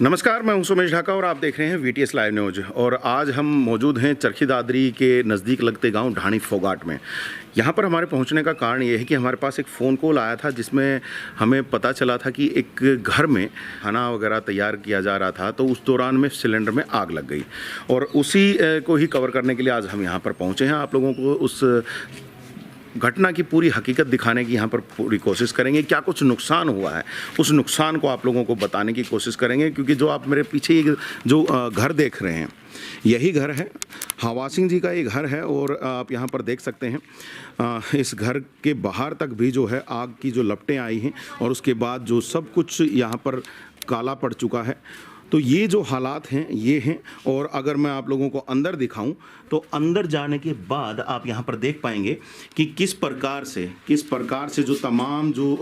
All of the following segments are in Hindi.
नमस्कार, मैं हूं सुमेश ढाका और आप देख रहे हैं वीटीएस लाइव न्यूज। और आज हम मौजूद हैं चरखी दादरी के नज़दीक लगते गांव ढाणी फोगाट में। यहां पर हमारे पहुंचने का कारण ये है कि हमारे पास एक फ़ोन कॉल आया था जिसमें हमें पता चला था कि एक घर में खाना वगैरह तैयार किया जा रहा था, तो उस दौरान में सिलेंडर में आग लग गई। और उसी को ही कवर करने के लिए आज हम यहाँ पर पहुँचे हैं। आप लोगों को उस घटना की पूरी हकीकत दिखाने की यहाँ पर पूरी कोशिश करेंगे। क्या कुछ नुकसान हुआ है उस नुकसान को आप लोगों को बताने की कोशिश करेंगे, क्योंकि जो आप मेरे पीछे जो घर देख रहे हैं यही घर है, हवा सिंह जी का ये घर है। और आप यहाँ पर देख सकते हैं इस घर के बाहर तक भी जो है आग की जो लपटें आई हैं और उसके बाद जो सब कुछ यहाँ पर काला पड़ चुका है। तो ये जो हालात हैं ये हैं। और अगर मैं आप लोगों को अंदर दिखाऊं तो अंदर जाने के बाद आप यहाँ पर देख पाएंगे कि किस प्रकार से जो तमाम जो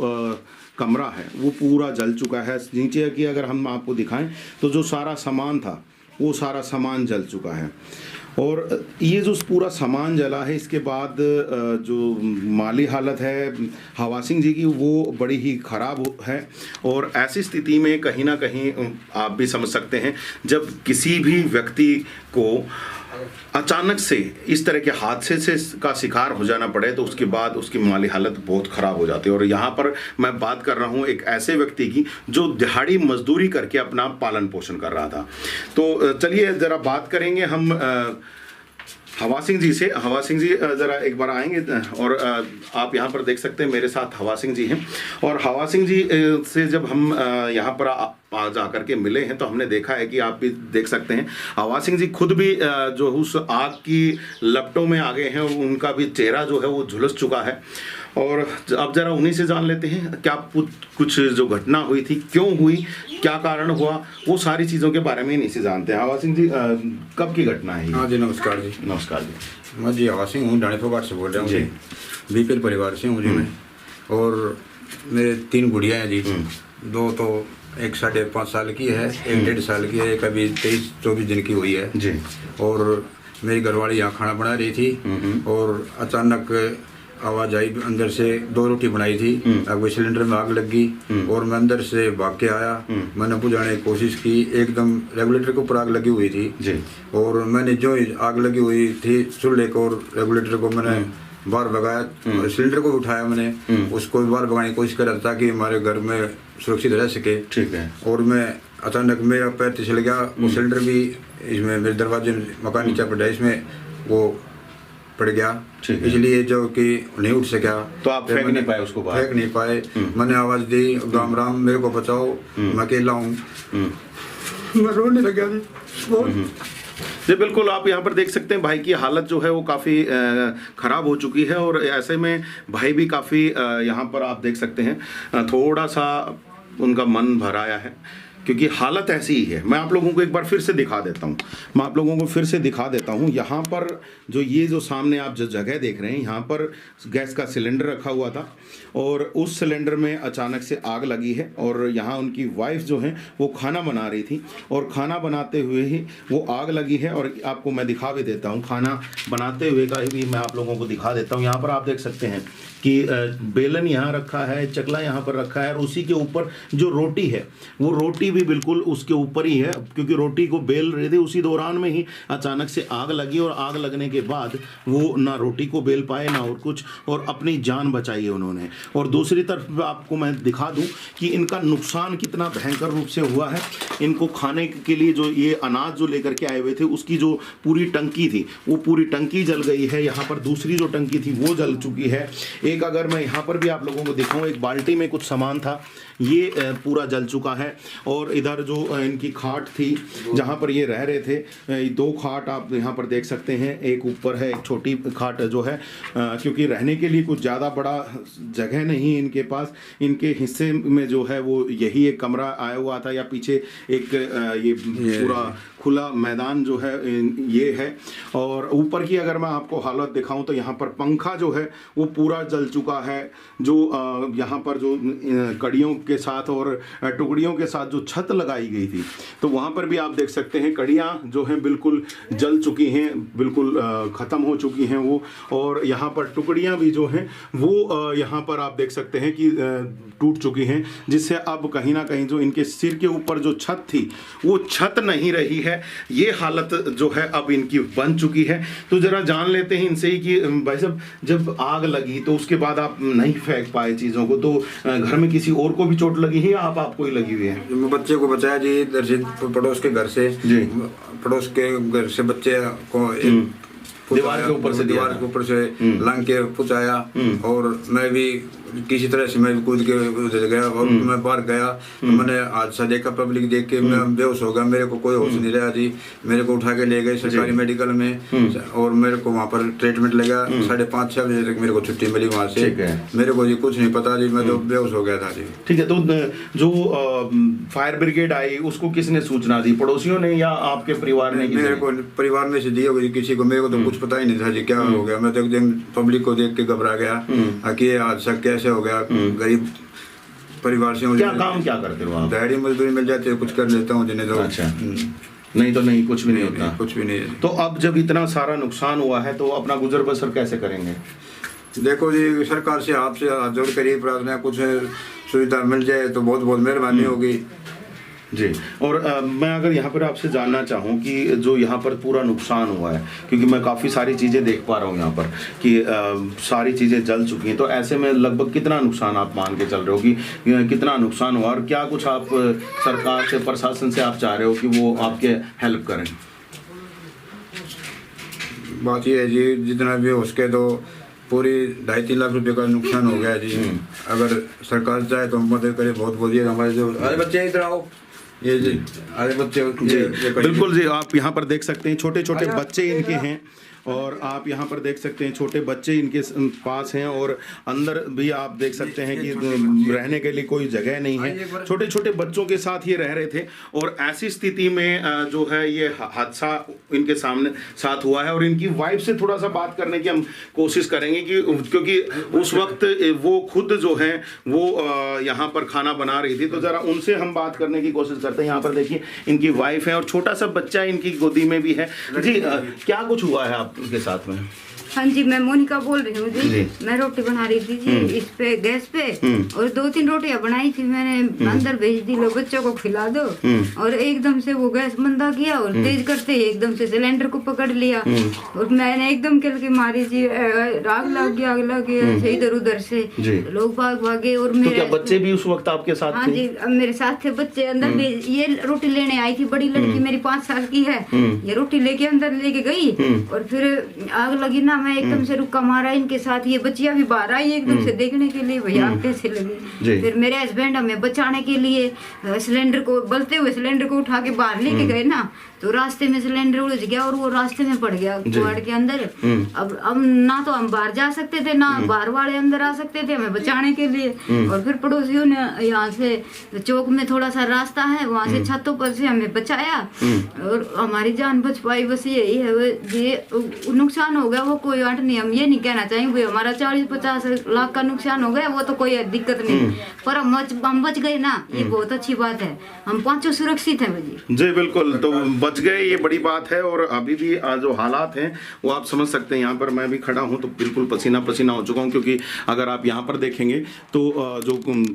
कमरा है वो पूरा जल चुका है। नीचे की अगर हम आपको दिखाएं तो जो सारा सामान था वो सारा सामान जल चुका है। और ये जो पूरा सामान जला है, इसके बाद जो माली हालत है हवा सिंह जी की वो बड़ी ही ख़राब है। और ऐसी स्थिति में कहीं ना कहीं आप भी समझ सकते हैं, जब किसी भी व्यक्ति को अचानक से इस तरह के हादसे से का शिकार हो जाना पड़े तो उसके बाद उसकी माली हालत बहुत ख़राब हो जाती है। और यहाँ पर मैं बात कर रहा हूँ एक ऐसे व्यक्ति की जो दिहाड़ी मजदूरी करके अपना पालन पोषण कर रहा था। तो चलिए ज़रा बात करेंगे हम हवा सिंह जी से। हवा सिंह जी ज़रा एक बार आएंगे। और आप यहाँ पर देख सकते हैं मेरे साथ हवा सिंह जी हैं। और हवा सिंह जी से जब हम यहाँ पर जा कर के मिले हैं तो हमने देखा है कि आप भी देख सकते हैं हवा सिंह जी खुद भी जो उस आग की लपटों में आ गए हैं। उनका भी चेहरा जो है वो झुलस चुका है। और अब ज़रा उन्हीं से जान लेते हैं क्या कुछ जो घटना हुई थी, क्यों हुई, क्या कारण हुआ, वो सारी चीज़ों के बारे में इन्हीं से जानते हैं। हवा सिंह जी, कब की घटना है? हाँ जी, नमस्कार जी। नमस्कार जी। मैं जी हवा सिंह हूँ, ढाणी फोगाट से बोल रहा हूँ जी। बीपीएल परिवार से हूँ जी मैं। और मेरे 3 गुड़िया हैं जी। 2 तो एक 5.5 साल की है, एक 1.5 साल की है, एक अभी 23-24 दिन की हुई है जी। और मेरी घरवाली यहाँ खाना बना रही थी और अचानक आवाज़ आई अंदर से। 2 रोटी बनाई थी, अब वो सिलेंडर में आग लग गई और मैं अंदर से भाग के आया। मैंने बुझाने की कोशिश की, एकदम रेगुलेटर के ऊपर आग लगी हुई थी जी। और मैंने जो आग लगी हुई थी चूल्हे को और रेगुलेटर को मैंने बाहर भगाया, सिलेंडर को उठाया मैंने, उसको भी बाहर भगाने की कोशिश कर रहा था कि हमारे घर में सुरक्षित रह सके। ठीक है। और मैं अचानक मेरा पैर फिसल गया, वो सिलेंडर भी इसमें मेरे दरवाजे मकान नीचे पड़ा, इसमें वो पड़ गया, इसलिए जो कि नहीं उठ सका। तो आप फेंक नहीं पाए उसको? फेंक नहीं पाए। मैंने आवाज़ दी, राम राम मेरे को बचाओ, मैं अकेला हूँ। मैं रोने लगा जी। बिल्कुल, आप यहाँ पर देख सकते हैं भाई की हालत जो है वो काफ़ी ख़राब हो चुकी है। और ऐसे में भाई भी काफ़ी यहाँ पर आप देख सकते हैं थोड़ा सा उनका मन भर आया है, क्योंकि हालत ऐसी ही है। मैं आप लोगों को एक बार फिर से दिखा देता हूँ। यहाँ पर जो ये जो सामने आप जो जगह देख रहे हैं, यहाँ पर गैस का सिलेंडर रखा हुआ था और उस सिलेंडर में अचानक से आग लगी है। और यहाँ उनकी वाइफ जो है वो खाना बना रही थी और खाना बनाते हुए ही वो आग लगी है। और आपको मैं दिखा भी देता हूँ, खाना बनाते हुए का भी मैं आप लोगों को दिखा देता हूँ। यहाँ पर आप देख सकते हैं कि बेलन यहाँ रखा है, चकला यहाँ पर रखा है और उसी के ऊपर जो रोटी है वो रोटी भी बिल्कुल उसके ऊपर ही है, क्योंकि रोटी को बेल रहे थे। उसी दौरान में ही अचानक से आग लगी और आग लगने के बाद वो ना रोटी को बेल पाए ना और कुछ, और अपनी जान बचाई है उन्होंने। और दूसरी तरफ आपको मैं दिखा दूं कि इनका नुकसान कितना भयंकर रूप से हुआ है। इनको खाने के लिए जो ये अनाज जो लेकर के आए हुए थे उसकी जो पूरी टंकी थी वो पूरी टंकी जल गई है। यहाँ पर दूसरी जो टंकी थी वो जल चुकी है। एक अगर मैं यहाँ पर भी आप लोगों को दिखाऊं, एक बाल्टी में कुछ सामान था, ये पूरा जल चुका है। और इधर जो इनकी खाट थी जहाँ पर ये रह रहे थे, 2 खाट आप यहाँ पर देख सकते हैं, एक ऊपर है एक छोटी खाट जो है, क्योंकि रहने के लिए कुछ ज़्यादा बड़ा जगह नहीं इनके पास। इनके हिस्से में जो है वो यही एक कमरा आया हुआ था, या पीछे एक ये पूरा खुला मैदान जो है ये है। और ऊपर की अगर मैं आपको हालत दिखाऊं तो यहाँ पर पंखा जो है वो पूरा जल चुका है। जो यहाँ पर जो कड़ियों के साथ और टुकड़ियों के साथ जो छत लगाई गई थी, तो वहाँ पर भी आप देख सकते हैं कड़ियाँ जो हैं बिल्कुल जल चुकी हैं, बिल्कुल ख़त्म हो चुकी हैं वो। और यहाँ पर टुकड़ियाँ भी जो हैं वो यहाँ पर आप देख सकते हैं कि टूट चुकी हैं, जिससे अब कहीं ना कहीं जो इनके सिर के ऊपर जो छत थी वो छत नहीं रही है। ये हालत जो है अब इनकी बन चुकी है। तो ज़रा जान लेते हैं इनसे ही कि भाई साहब, जब आग लगी तो उसके बाद आप नहीं फेंक पाए चीज़ों को, तो घर में किसी और को भी चोट लगी है या आपको ही लगी हुई है? मैं बच्चे को बचाया जी, इधर से पड़ोस के घर से जी, पड़ोस के घर से बच्चे को दीवार के ऊपर से लांग के पहुंचाया। और मैं भी किसी तरह से मैं भी कूद के उधर गया और मैं बाहर गया तो मैंने हादसा देखा, पब्लिक देख के मैं बेहोश हो गया, मेरे को कोई होश नहीं रहा जी। मेरे को उठा के ले गए सरकारी मेडिकल में और मेरे को वहाँ पर ट्रीटमेंट लगा। 5:30-6 बजे तक मेरे को छुट्टी मिली वहाँ से। मेरे को जी कुछ नहीं पता जी, मैं तो बेहोश हो गया था जी। ठीक है, तो जो फायर ब्रिगेड आई उसको किसने सूचना दी, पड़ोसियों ने या आपके परिवार ने? मेरे को परिवार में से दी होगी किसी को, मेरे को तो कुछ पता ही नहीं था जी क्या हो गया। मैं तो एकदम पब्लिक को देख के घबरा गया कि ये हादसा कैसे हो गया। गरीब परिवार से क्या काम क्या करते हो आप? दिहाड़ी मजदूरी मिल जाती है, कुछ कर लेता हूँ जिन्हें तो। अच्छा, नहीं तो नहीं, कुछ भी नहीं होता? कुछ भी नहीं। तो अब जब इतना सारा नुकसान हुआ है तो अपना गुजर बसर कैसे करेंगे? देखो जी, सरकार से आपसे हाथ जोड़ कर ही प्रार्थना है, कुछ सुविधा मिल जाए तो बहुत बहुत मेहरबानी होगी जी। और मैं अगर यहाँ पर आपसे जानना चाहूँ कि जो यहाँ पर पूरा नुकसान हुआ है, क्योंकि मैं काफ़ी सारी चीज़ें देख पा रहा हूँ यहाँ पर कि सारी चीज़ें जल चुकी हैं, तो ऐसे में लगभग कितना नुकसान आप मान के चल रहे हो कि कितना नुकसान हुआ, और क्या कुछ आप सरकार से, प्रशासन से आप चाह रहे हो कि वो आपके हेल्प करें? बात ये है जी, जितना भी हो सके तो पूरी 2.5-3 लाख रुपए का नुकसान हो गया जी। अगर सरकार चाहे तो मदद करे, बहुत बोलिए। हमारे जो अरे बच्चे इधर आओ, ये जी अरे बच्चे जी, बिल्कुल जी, आप यहाँ पर देख सकते हैं छोटे छोटे बच्चे इनके हैं, और आप यहाँ पर देख सकते हैं छोटे बच्चे इनके पास हैं, और अंदर भी आप देख सकते हैं कि रहने के लिए कोई जगह नहीं है। छोटे छोटे बच्चों के साथ ये रह रहे थे, और ऐसी स्थिति में जो है ये हादसा इनके सामने साथ हुआ है। और इनकी वाइफ से थोड़ा सा बात करने की हम कोशिश करेंगे कि क्योंकि उस वक्त वो खुद जो है वो यहाँ पर खाना बना रही थी, तो ज़रा उनसे हम बात करने की कोशिश करते हैं। यहाँ पर देखिए इनकी वाइफ है और छोटा सा बच्चा इनकी गोदी में भी है। जी, क्या कुछ हुआ है आप के साथ में? हाँ जी, मैं मोनिका बोल रही हूँ जी। मैं रोटी बना रही थी जी इस पे गैस पे, और 2-3 रोटियां बनाई थी मैंने, अंदर भेज दी, लो बच्चों को खिला दो। और एकदम से वो गैस मंदा किया और तेज करते ही एकदम से सिलेंडर को पकड़ लिया, और मैंने एकदम कल की मारी जी, आग लग गया ऐसे इधर उधर से लोग भागे। और मेरे क्या बच्चे भी उस वक्त आपके साथ? हाँ जी, मेरे साथ थे बच्चे अंदर। ये रोटी लेने आई थी, बड़ी लड़की मेरी 5 साल की है, ये रोटी लेके अंदर लेके गई, और फिर आग लगी ना, मैं एकदम से रुका मारा इनके साथ। ये बच्चियां भी बाहर आई एकदम से देखने के लिए भैया आग कैसे लगी। फिर मेरे हस्बैंड हमें बचाने के लिए सिलेंडर को, बलते हुए सिलेंडर को उठा के बाहर लेके गए ना, तो रास्ते में सिलेंडर उलझ गया और वो रास्ते में पड़ गया कुआड़ के अंदर। अब ना तो हम बाहर जा सकते थे, ना बाहर वाले अंदर आ सकते थे हमें बचाने के लिए। और फिर पड़ोसियों ने यहाँ से चौक में थोड़ा सा रास्ता है, वहाँ से छतों पर से हमें बचाया और हमारी जान बच पाई। बस यही है, ये नुकसान हो गया वो कोई बात नहीं, हम ये नहीं कहना चाहेंगे हमारा 40-50 लाख का नुकसान हो गया, वो तो कोई दिक्कत नहीं, पर हम बच गए ना, ये बहुत अच्छी बात है। हम 5 सुरक्षित हैं जी। जी बिल्कुल, तो बच गए, ये बड़ी बात है। और अभी भी जो हालात हैं वो आप समझ सकते हैं। यहाँ पर मैं भी खड़ा हूँ तो बिल्कुल पसीना पसीना हो चुका हूँ, क्योंकि अगर आप यहाँ पर देखेंगे तो जो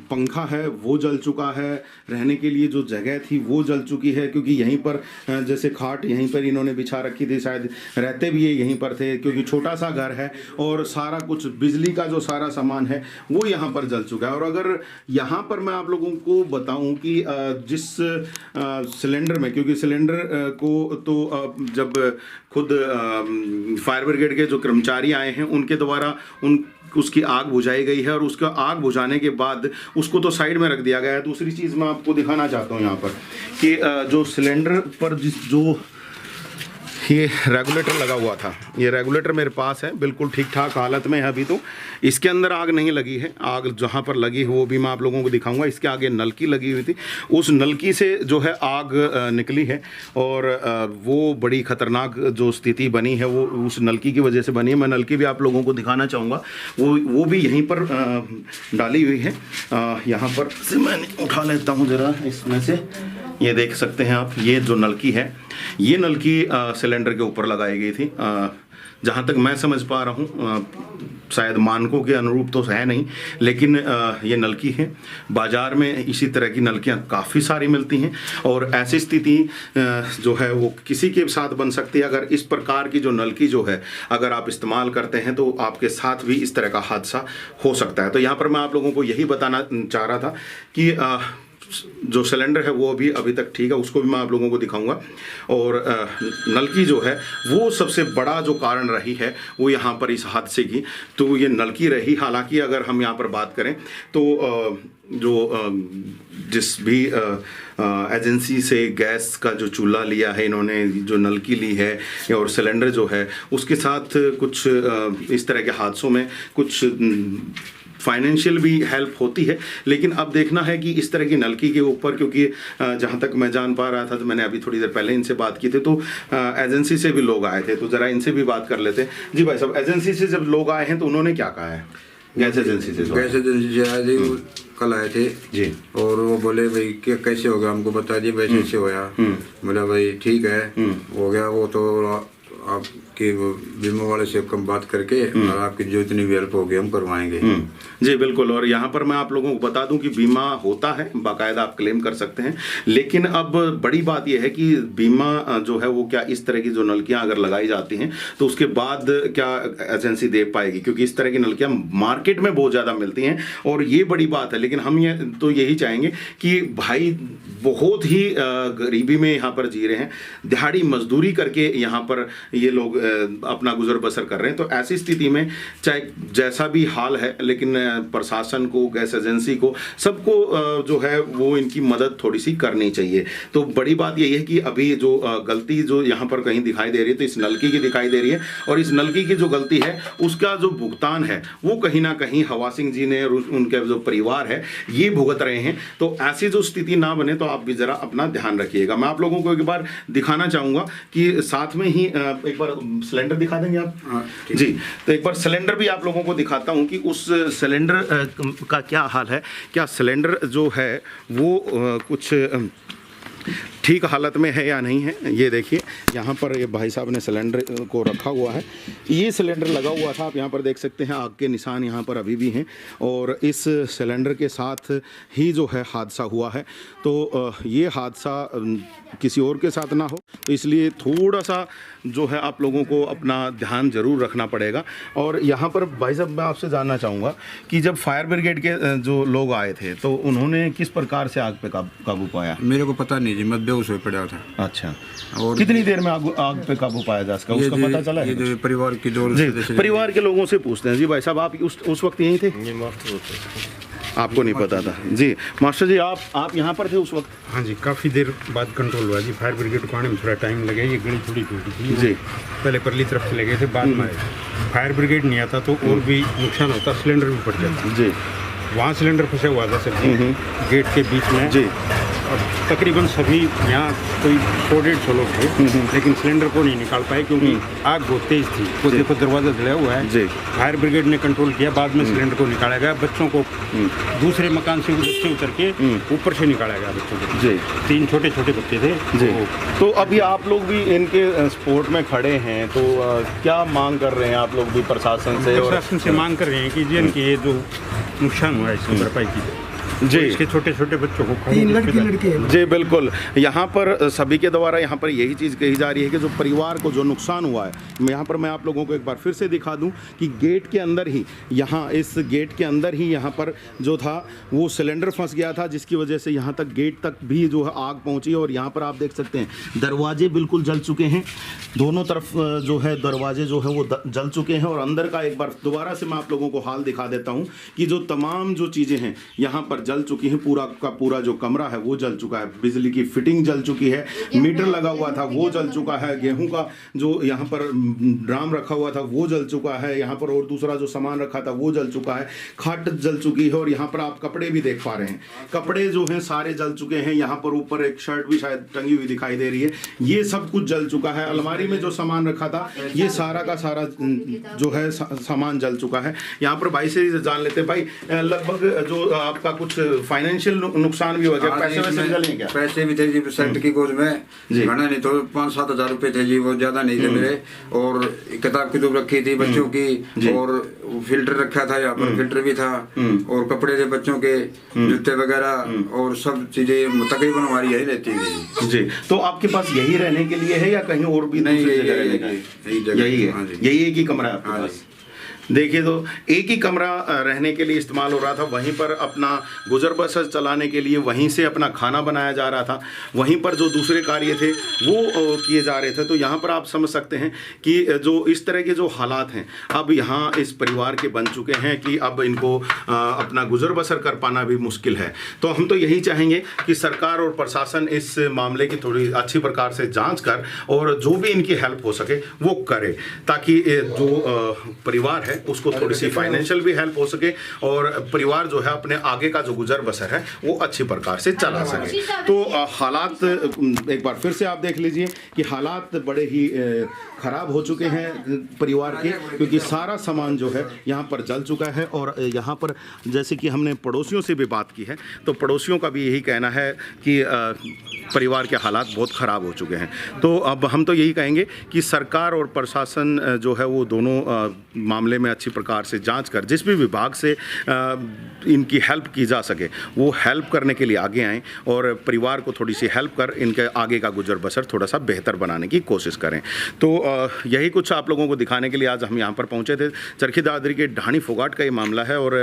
पंखा है वो जल चुका है, रहने के लिए जो जगह थी वो जल चुकी है, क्योंकि यहीं पर जैसे खाट यहीं पर इन्होंने बिछा रखी थी, शायद रहते भी ये यहीं पर थे, क्योंकि छोटा सा घर है और सारा कुछ बिजली का जो सारा सामान है वो यहाँ पर जल चुका है। और अगर यहाँ पर मैं आप लोगों को बताऊँ कि जिस सिलेंडर में, क्योंकि सिलेंडर को तो जब खुद फायर ब्रिगेड के जो कर्मचारी आए हैं उनके द्वारा उसकी आग बुझाई गई है, और उसका आग बुझाने के बाद उसको तो साइड में रख दिया गया है। दूसरी चीज़ मैं आपको दिखाना चाहता हूँ यहाँ पर कि जो सिलेंडर पर जो ये रेगुलेटर लगा हुआ था, ये रेगुलेटर मेरे पास है, बिल्कुल ठीक ठाक हालत में है अभी। तो इसके अंदर आग नहीं लगी है, आग जहाँ पर लगी है वो भी मैं आप लोगों को दिखाऊंगा। इसके आगे नलकी लगी हुई थी, उस नलकी से जो है आग निकली है और वो बड़ी ख़तरनाक जो स्थिति बनी है वो उस नलकी की वजह से बनी है। मैं नलकी भी आप लोगों को दिखाना चाहूँगा, वो भी यहीं पर डाली हुई है। यहाँ पर से मैं उठा लेता हूँ ज़रा इसमें से, ये देख सकते हैं आप, ये जो नलकी है ये नलकी सिलेंडर के ऊपर लगाई गई थी। जहाँ तक मैं समझ पा रहा हूँ शायद मानकों के अनुरूप तो है नहीं, लेकिन ये नलकी है। बाज़ार में इसी तरह की नलकियाँ काफ़ी सारी मिलती हैं और ऐसी स्थिति जो है वो किसी के साथ बन सकती है। अगर इस प्रकार की जो नलकी जो है अगर आप इस्तेमाल करते हैं तो आपके साथ भी इस तरह का हादसा हो सकता है। तो यहाँ पर मैं आप लोगों को यही बताना चाह रहा था कि जो सिलेंडर है वो अभी तक ठीक है, उसको भी मैं आप लोगों को दिखाऊंगा। और नलकी जो है वो सबसे बड़ा जो कारण रही है वो यहाँ पर इस हादसे की, तो ये नलकी रही। हालांकि अगर हम यहाँ पर बात करें तो जिस भी एजेंसी से गैस का जो चूल्हा लिया है इन्होंने, जो नलकी ली है और सिलेंडर जो है उसके साथ कुछ इस तरह के हादसों में कुछ फाइनेंशियल भी हेल्प होती है। लेकिन अब देखना है कि इस तरह की नलकी के ऊपर, क्योंकि जहाँ तक मैं जान पा रहा था, तो मैंने अभी थोड़ी देर पहले इनसे बात की थी, तो एजेंसी से भी लोग आए थे, तो ज़रा इनसे भी बात कर लेते हैं। जी भाई साहब, एजेंसी से जब लोग आए हैं तो उन्होंने क्या कहा है? गैस एजेंसी से आए थे, वो कल आए थे जी, और वो बोले भाई क्या कैसे होगा, हमको बता दिए वैसे ऐसे होया। बोला भाई ठीक है, हो गया। वो तो आपके बीमा वाले से कम बात करके और आपकी जो इतनी भी हेल्प होगी हम करवाएंगे। जी बिल्कुल। और यहाँ पर मैं आप लोगों को बता दूं कि बीमा होता है, बाकायदा आप क्लेम कर सकते हैं। लेकिन अब बड़ी बात यह है कि बीमा जो है वो क्या इस तरह की जो नलकियाँ अगर लगाई जाती हैं तो उसके बाद क्या एजेंसी दे पाएगी, क्योंकि इस तरह की नलकियाँ मार्केट में बहुत ज़्यादा मिलती हैं और ये बड़ी बात है। लेकिन हम ये तो यही चाहेंगे कि भाई बहुत ही गरीबी में यहाँ पर जी रहे हैं, दिहाड़ी मजदूरी करके यहाँ पर ये लोग अपना गुजर बसर कर रहे हैं। तो ऐसी स्थिति में चाहे जैसा भी हाल है, लेकिन प्रशासन को, गैस एजेंसी को, सबको जो है वो इनकी मदद थोड़ी सी करनी चाहिए। तो बड़ी बात यही है कि अभी जो गलती जो यहाँ पर कहीं दिखाई दे रही है तो इस नलकी की दिखाई दे रही है, और इस नलकी की जो गलती है उसका जो भुगतान है वो कहीं ना कहीं हवा सिंह जी ने और उनके जो परिवार है ये भुगत रहे हैं। तो ऐसी जो स्थिति ना बने तो आप भी ज़रा अपना ध्यान रखिएगा। मैं आप लोगों को एक बार दिखाना चाहूँगा कि साथ में ही एक बार सिलेंडर दिखा देंगे आप? जी, तो एक बार सिलेंडर भी आप लोगों को दिखाता हूँ कि उस सिलेंडर का क्या हाल है। क्या सिलेंडर जो है वो कुछ ठीक हालत में है या नहीं है। ये देखिए यहाँ पर ये भाई साहब ने सिलेंडर को रखा हुआ है, ये सिलेंडर लगा हुआ था, आप यहाँ पर देख सकते हैं आग के निशान यहाँ पर अभी भी हैं, और इस सिलेंडर के साथ ही जो है हादसा हुआ है। तो ये हादसा किसी और के साथ ना हो, तो इसलिए थोड़ा सा जो है आप लोगों को अपना ध्यान जरूर रखना पड़ेगा। और यहाँ पर भाई साहब मैं आपसे जानना चाहूँगा कि जब फायर ब्रिगेड के जो लोग आए थे तो उन्होंने किस प्रकार से आग पे काबू पाया? मेरे को पता नहीं जी, मैं बेहोश हो पड़ा था। अच्छा, और कितनी देर में आग पे काबू पाया जा सका, उसका पता चला है? ये जो परिवार की दो परिवार के लोगों से पूछते हैं। जी भाई साहब, आप उस वक्त यहीं थे? आपको नहीं पता था? जी मास्टर जी, आप यहाँ पर थे उस वक्त? हाँ जी, काफ़ी देर बाद कंट्रोल हुआ जी। फायर ब्रिगेड को आने में थोड़ा टाइम लगे, ये गली थोड़ी टूटी थी जी, पहले परली तरफ चले गए थे, बाद में फायर ब्रिगेड नहीं आता तो और भी नुकसान होता, सिलेंडर भी फट जाता जी। वहाँ सिलेंडर फंसा हुआ था सर जी, गेट के बीच में जी। और तकरीबन सभी यहाँ कोई 100-150 लोग थे, लेकिन सिलेंडर को नहीं निकाल पाए क्योंकि आग बहुत तेज थी। वो देखो दरवाज़ा जला हुआ है जी। फायर ब्रिगेड ने कंट्रोल किया, बाद में सिलेंडर को निकाला गया। बच्चों को दूसरे मकान से बच्चे उतर के ऊपर से निकाला गया बच्चों को जी। 3 छोटे बच्चे थे जी। तो अभी आप लोग भी इनके सपोर्ट में खड़े हैं, तो क्या मांग कर रहे हैं आप लोग भी प्रशासन से? प्रशासन से मांग कर रहे हैं कि जी इनकी ये जो नुकसान हुआ है इसकी भरपाई की जी। इसके छोटे बच्चों को 3 लड़के जी बिल्कुल। यहाँ पर सभी के द्वारा यहाँ पर यही चीज़ कही जा रही है कि जो परिवार को जो नुकसान हुआ है, यहाँ पर मैं आप लोगों को एक बार फिर से दिखा दूँ कि गेट के अंदर ही, यहाँ इस गेट के अंदर ही यहाँ पर जो था वो सिलेंडर फंस गया था, जिसकी वजह से यहाँ तक गेट तक भी जो है आग पहुँची। और यहाँ पर आप देख सकते हैं दरवाजे बिल्कुल जल चुके हैं, दोनों तरफ जो है दरवाजे जो है वो जल चुके हैं। और अंदर का एक बार दोबारा से मैं आप लोगों को हाल दिखा देता हूँ कि जो तमाम जो चीज़ें हैं यहाँ पर जल चुकी हैं, पूरा का पूरा जो कमरा है वो जल चुका है, बिजली की फिटिंग जल चुकी है, मीटर लगा हुआ था वो जल चुका है, गेहूं का जो यहाँ पर ड्राम रखा हुआ था वो जल चुका है, यहाँ पर और दूसरा जो सामान रखा था वो जल चुका है, खाट जल चुकी है, और यहाँ पर आप कपड़े भी देख पा रहे हैं, कपड़े जो हैं सारे जल चुके हैं, यहाँ पर ऊपर एक शर्ट भी शायद टंगी हुई दिखाई दे रही है, ये सब कुछ जल चुका है। अलमारी में जो सामान रखा था ये सारा का सारा जो है सामान जल चुका है। यहाँ पर भाई से जान लेते हैं, भाई लगभग जो आपका कुछ फाइनेंशियल नुकसान भी हो गया, पैसे वैसे जले क्या? पैसे भी थे जी शर्ट की गोद में, घना नहीं तो 5-7 हज़ार रुपए थे जी, वो ज्यादा नहीं थे मेरे, और किताब रखी थी बच्चों की, और फिल्टर रखा था, यहाँ पर फिल्टर भी था, और कपड़े थे बच्चों के, जूते वगैरह, और सब चीजें तकरीबन हमारी यही रहती थी जी। तो आपके पास यही रहने के लिए है या कहीं और भी? नहीं, यही है, यही एक ही कमरा है आपके पास? देखिए, तो एक ही कमरा रहने के लिए इस्तेमाल हो रहा था, वहीं पर अपना गुजर बसर चलाने के लिए वहीं से अपना खाना बनाया जा रहा था, वहीं पर जो दूसरे कार्य थे वो किए जा रहे थे। तो यहाँ पर आप समझ सकते हैं कि जो इस तरह के जो हालात हैं अब यहाँ इस परिवार के बन चुके हैं कि अब इनको अपना गुजर बसर कर पाना भी मुश्किल है। तो हम तो यही चाहेंगे कि सरकार और प्रशासन इस मामले की थोड़ी अच्छी प्रकार से जाँच कर और जो भी इनकी हेल्प हो सके वो करे, ताकि जो परिवार है उसको थोड़ी सी फाइनेंशियल भी हेल्प हो सके और परिवार जो है अपने आगे का जो गुजर बसर है वो अच्छी प्रकार से चला सके। तो हालात एक बार फिर से आप देख लीजिए कि हालात बड़े ही खराब हो चुके हैं परिवार के, क्योंकि सारा सामान जो है यहाँ पर जल चुका है। और यहाँ पर जैसे कि हमने पड़ोसियों से भी बात की है तो पड़ोसियों का भी यही कहना है कि परिवार के हालात बहुत ख़राब हो चुके हैं। तो अब हम तो यही कहेंगे कि सरकार और प्रशासन जो है वो दोनों मामले में अच्छी प्रकार से जांच कर जिस भी विभाग से इनकी हेल्प की जा सके वो हेल्प करने के लिए आगे आएँ और परिवार को थोड़ी सी हेल्प कर इनके आगे का गुजर बसर थोड़ा सा बेहतर बनाने की कोशिश करें। तो यही कुछ आप लोगों को दिखाने के लिए आज हम यहाँ पर पहुँचे थे। चरखी दादरी के ढाणी फोगाट का ये मामला है और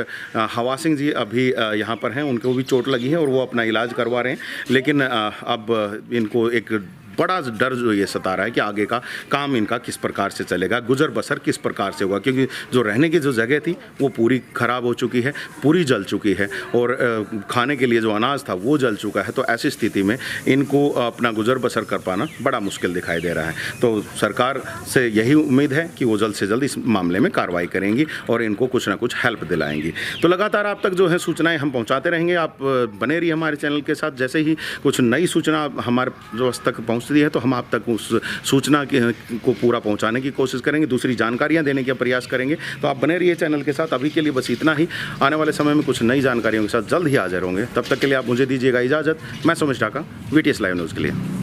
हवा सिंह जी अभी यहाँ पर हैं, उनको भी चोट लगी है और वो अपना इलाज करवा रहे हैं, लेकिन अब इनको एक बड़ा डर जो ये सता रहा है कि आगे का काम इनका किस प्रकार से चलेगा, गुजर बसर किस प्रकार से होगा, क्योंकि जो रहने की जो जगह थी वो पूरी ख़राब हो चुकी है, पूरी जल चुकी है और खाने के लिए जो अनाज था वो जल चुका है। तो ऐसी स्थिति में इनको अपना गुजर बसर कर पाना बड़ा मुश्किल दिखाई दे रहा है। तो सरकार से यही उम्मीद है कि वो जल्द से जल्द इस मामले में कार्रवाई करेंगी और इनको कुछ ना कुछ हेल्प दिलाएंगी। तो लगातार आप तक जो है सूचनाएँ हम पहुँचाते रहेंगे, आप बने रहिए हमारे चैनल के साथ। जैसे ही कुछ नई सूचना हमारे पास तक पहुँचती है तो हम आप तक उस सूचना को पूरा पहुंचाने की कोशिश करेंगे, दूसरी जानकारियां देने का प्रयास करेंगे। तो आप बने रहिए चैनल के साथ। अभी के लिए बस इतना ही, आने वाले समय में कुछ नई जानकारियों के साथ जल्द ही हाजिर होंगे। तब तक के लिए आप मुझे दीजिएगा इजाज़त। मैं Sumit Dhaka, VTS live news के लिए।